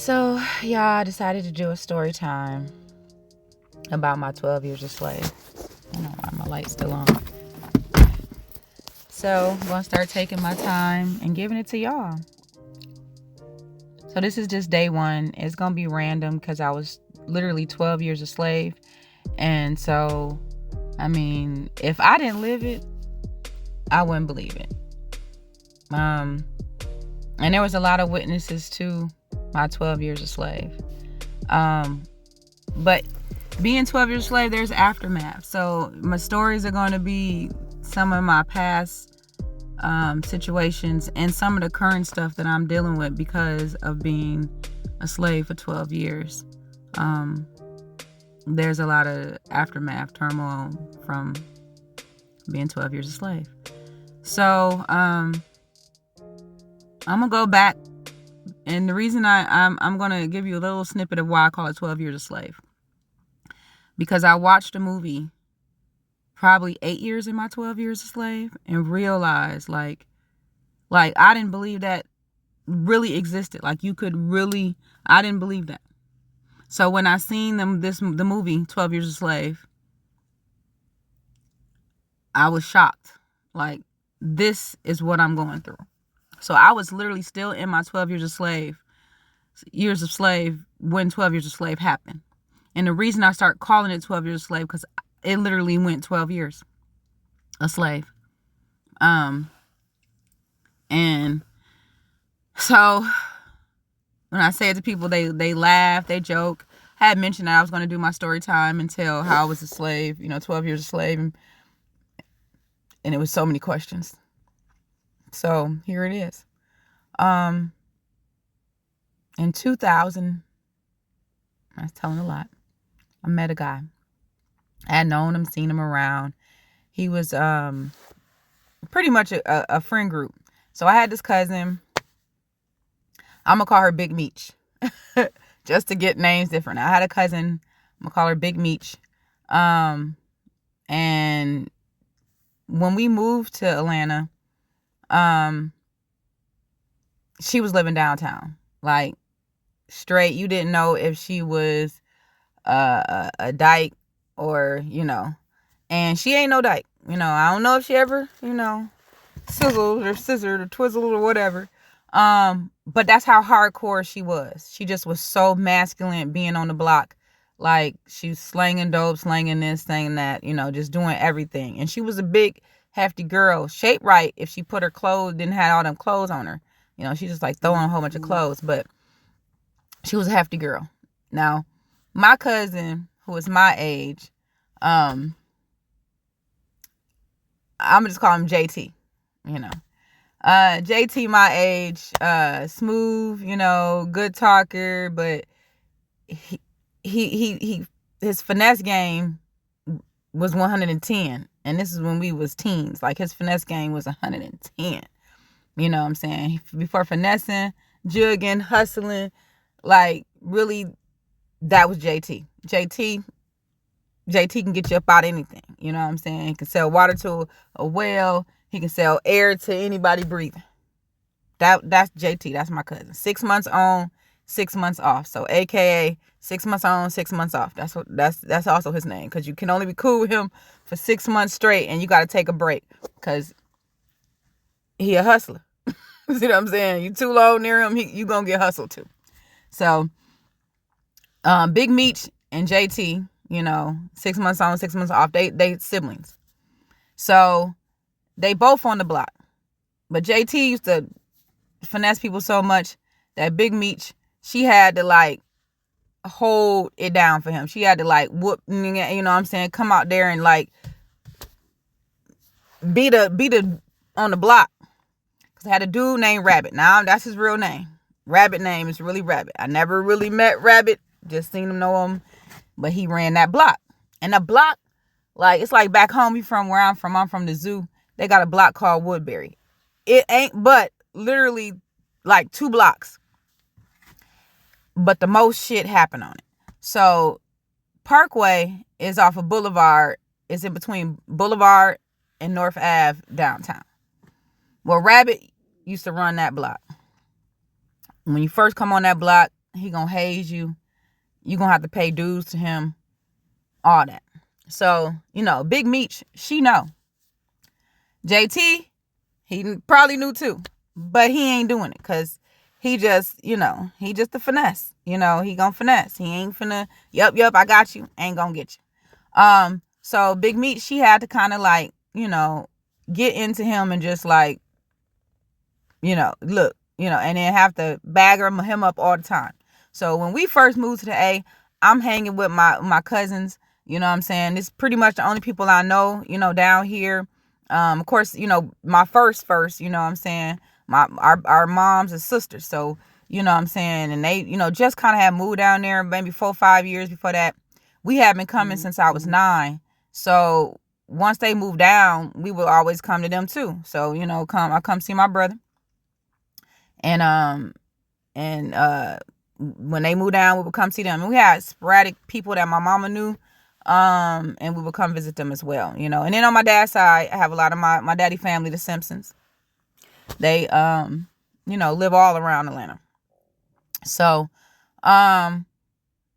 So, yeah, I decided to do a story time about my 12 years a slave. I don't know why my light's still on. So, I'm going to start taking my time and giving it to y'all. So, this is just day one. It's going to be random because I was literally 12 years a slave. And so, I mean, if I didn't live it, I wouldn't believe it. And there was a lot of witnesses to my 12 years a slave. But being 12 years a slave, there's aftermath. So my stories are going to be some of my past situations and some of the current stuff that I'm dealing with because of being a slave for 12 years. There's a lot of aftermath, turmoil from being 12 years a slave. So I'm gonna go back, and the reason I'm gonna give you a little snippet of why I call it 12 years a slave, because I watched a movie probably 8 years in my 12 years a slave and realized like I didn't believe that really existed. Like you could really, I didn't believe that. So when I seen the movie 12 Years a Slave, I was shocked. Like, this is what I'm going through. So I was literally still in my 12 years of slave when 12 years of slave happened. And the reason I start calling it 12 years a slave, because it literally went 12 years a slave. And so when I say it to people, they laugh, they joke. I had mentioned that I was going to do my story time and tell how I was a slave, 12 years a slave. And it was so many questions. So here it is. In 2000, I was telling a lot. I met a guy. I had known him, seen him around. He was pretty much a friend group. So I had this cousin. I'm going to call her Big Meech. Just to get names different. I had a cousin. I'm going to call her Big Meech. And when we moved to Atlanta, she was living downtown. Like, straight. You didn't know if she was a dyke or, and she ain't no dyke. I don't know if she ever, sizzled or scissored or twizzled or whatever. But that's how hardcore she was. She just was so masculine being on the block. Like, she was slanging dope, slanging this, slanging that, just doing everything. And she was a big, hefty girl, shaped right if she put her clothes, didn't have all them clothes on her. She just like throwing a whole bunch of clothes, but she was a hefty girl. Now, my cousin, who was my age, I'm gonna just call him JT, JT, my age, smooth, good talker, but he his finesse game was 110, and this is when we was teens. Like, his finesse game was 110. You know what I'm saying? Before finessing, jugging, hustling, like, really, that was JT. JT can get you up out of anything. You know what I'm saying? He can sell water to a well. He can sell air to anybody breathing. That's JT. That's my cousin. 6 months on, 6 months off. So AKA 6 months on, 6 months off. That's also his name, because you can only be cool with him for 6 months straight, and you got to take a break because he a hustler. See what I'm saying? You too long near him, you gonna get hustled too. So, Big Meech and JT, 6 months on, 6 months off. They siblings. So they both on the block. But JT used to finesse people so much that Big Meech, she had to like hold it down for him. She had to like whoop, what I'm saying, come out there and like be the on the block. Cause I had a dude named Rabbit. Now that's his real name. Rabbit name is really Rabbit. I never really met Rabbit, just seen him, know him, but he ran that block. And the block, like, it's like back home from where I'm from. I'm from the zoo. They got a block called Woodbury. It ain't but literally like 2 blocks. But the most shit happened on it. So Parkway is off of Boulevard. It's in between Boulevard and North Ave downtown. Well, Rabbit used to run that block. When you first come on that block, He gonna haze you. You gonna have to pay dues to him. All that. So, Big Meech, she know. JT, he probably knew too. But he ain't doing it because he just, he just a finesse. He gonna finesse. He ain't finna, yep, I got you. Ain't gonna get you. So Big Meech, she had to kind of like, get into him and just like, look, and then have to bag him up all the time. So when we first moved to the A, I'm hanging with my cousins. You know what I'm saying? It's pretty much the only people I know, down here. Of course, my first, you know what I'm saying? Our moms and sisters. So, you know what I'm saying? And they, just kind of had moved down there maybe 4 or 5 years before that. We had been coming since I was 9. So once they moved down, we would always come to them too. So, I come see my brother. And when they moved down, we would come see them. And we had sporadic people that my mama knew. And we would come visit them as well, And then on my dad's side, I have a lot of my daddy family, the Simpsons. They, live all around Atlanta. So,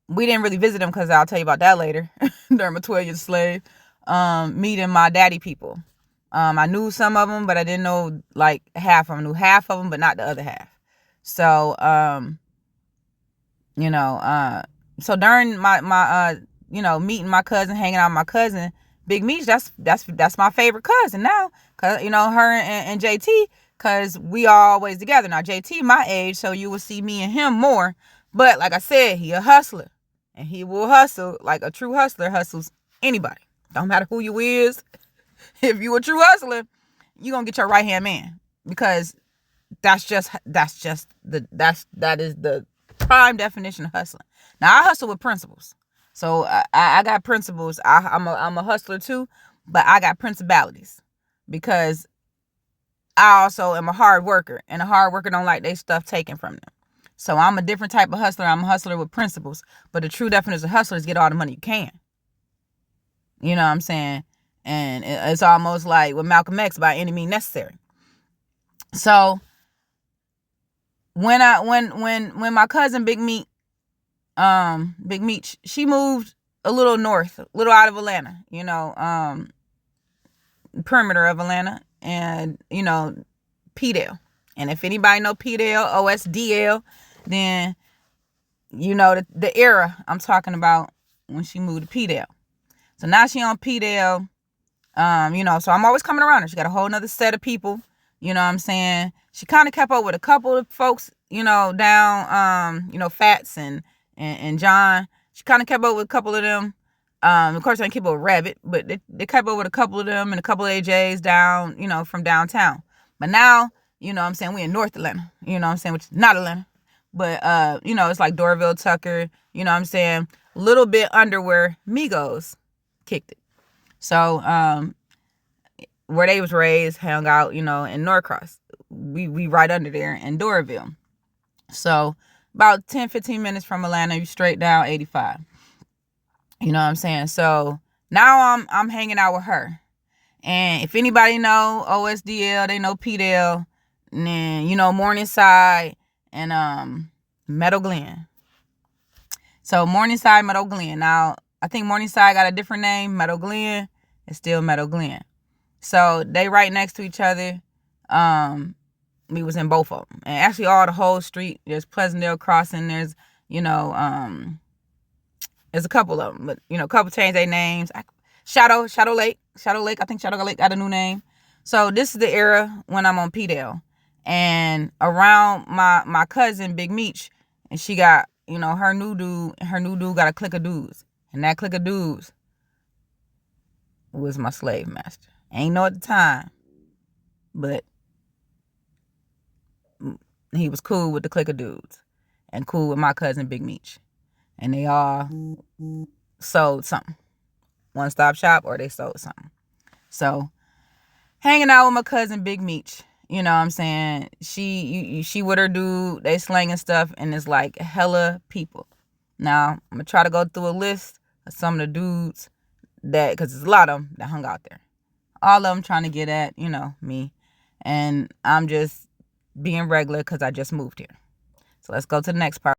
we didn't really visit them because I'll tell you about that later. During my 12 years slave, meeting my daddy people. I knew some of them, but I didn't know like half of them. I knew half of them, but not the other half. So, so during my meeting my cousin, hanging out with my cousin, Big Meech, that's my favorite cousin now. Cause, her and JT, cause we are always together. Now, JT, my age, so you will see me and him more. But like I said, he a hustler. And he will hustle like a true hustler hustles anybody. Don't matter who you is. If you a true hustler, you gonna get your right hand man. Because that is the prime definition of hustling. Now I hustle with principles. So I got principles. I'm a hustler too, but I got principalities because I also am a hard worker, and a hard worker don't like their stuff taken from them. So I'm a different type of hustler. I'm a hustler with principles, but the true definition of hustler is get all the money you can. You know what I'm saying? And it's almost like with Malcolm X, by any means necessary. So when my cousin Big Meech, she moved a little north, a little out of Atlanta, perimeter of Atlanta, and P-Dale. And if anybody know P-Dale, OSDL, then the era I'm talking about when she moved to P-Dale. So now she on P-Dale, so I'm always coming around her. She got a whole nother set of people, you know what I'm saying? She kind of kept up with a couple of folks, down, Fats and John. She kind of kept up with a couple of them. Of course, I didn't keep up with Rabbit, but they kept up with a couple of them and a couple of AJs down, from downtown. But now, we in North Atlanta, which is not Atlanta. But, it's like Dorville, Tucker, a little bit under where Migos kicked it. So, where they was raised, hung out, in Norcross. We right under there in Dorville. So, about 10, 15 minutes from Atlanta, you straight down 85. You know what I'm saying? So, now I'm hanging out with her. And if anybody know OSDL, they know P-Dale, and then, Morningside and Meadow Glen. So, Morningside, Meadow Glen. Now, I think Morningside got a different name. Meadow Glen is still Meadow Glen. So, they right next to each other. We was in both of them. And actually, all the whole street, there's Pleasantdale Crossing, there's, there's a couple of them, but, a couple changed their names. Shadow Lake. I think Shadow Lake got a new name. So this is the era when I'm on P-Dale. And around my cousin, Big Meech, and she got, her new dude got a clique of dudes. And that clique of dudes was my slave master. Ain't know at the time, but he was cool with the clique of dudes and cool with my cousin, Big Meech. And they all sold something. One-stop shop, or they sold something. So, hanging out with my cousin Big Meech, you know what I'm saying? She with her dude, they slanging stuff, and it's like hella people. Now, I'm going to try to go through a list of some of the dudes because there's a lot of them that hung out there. All of them trying to get at, me. And I'm just being regular because I just moved here. So, let's go to the next part.